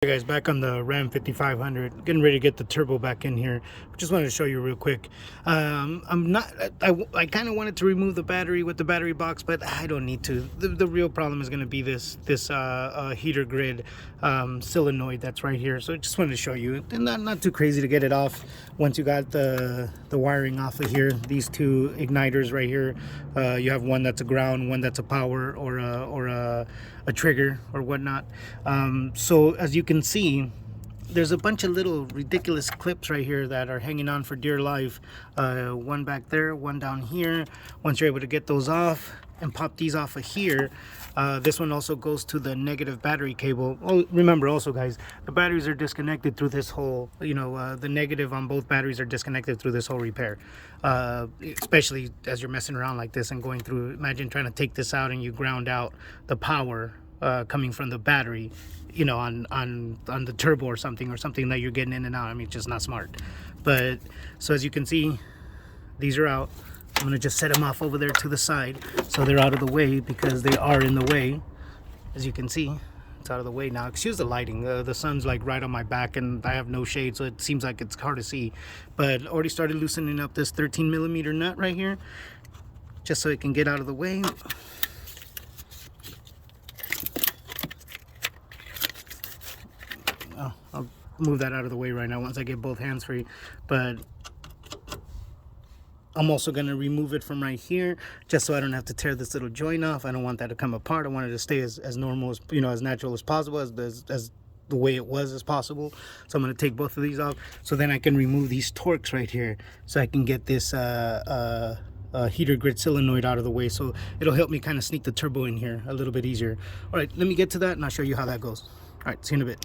Hey guys, back on the Ram 5500, getting ready to get the turbo back in here. Just wanted to show you real quick. I kind of wanted to remove the battery with the battery box, but I don't need to. The real problem is going to be this heater grid solenoid that's right here. So I just wanted to show you, and not too crazy to get it off. Once you got the wiring off of here, these two igniters right here, you have one that's a ground, one that's a power, or a trigger or whatnot. So as you can see, there's a bunch of little ridiculous clips right here that are hanging on for dear life. One back there, one down here. Once you're able to get those off and pop these off of here, this one also goes to the negative battery cable. Oh, remember also guys, the batteries are disconnected through this whole, the negative on both batteries are disconnected through this whole repair. Especially as you're messing around like this and going through, imagine trying to take this out and you ground out the power coming from the battery, on the turbo or something that you're getting in and out. I mean, it's just not smart. But so as you can see, these are out. I'm gonna just set them off over there to the side so they're out of the way, because they are in the way. As you can see, it's out of the way now. Excuse the lighting, the sun's like right on my back and I have no shade, so it seems like it's hard to see. But already started loosening up this 13mm nut right here, just so it can get out of the way. I'll move that out of the way right now once I get both hands free. But I'm also going to remove it from right here, just so I don't have to tear this little joint off. I don't want that to come apart. I want it to stay as normal as, as natural as possible, as the way it was as possible. So I'm going to take both of these off, so then I can remove these torques right here, so I can get this heater grid solenoid out of the way. So it'll help me kind of sneak the turbo in here a little bit easier. All right, let me get to that and I'll show you how that goes. All right, see you in a bit.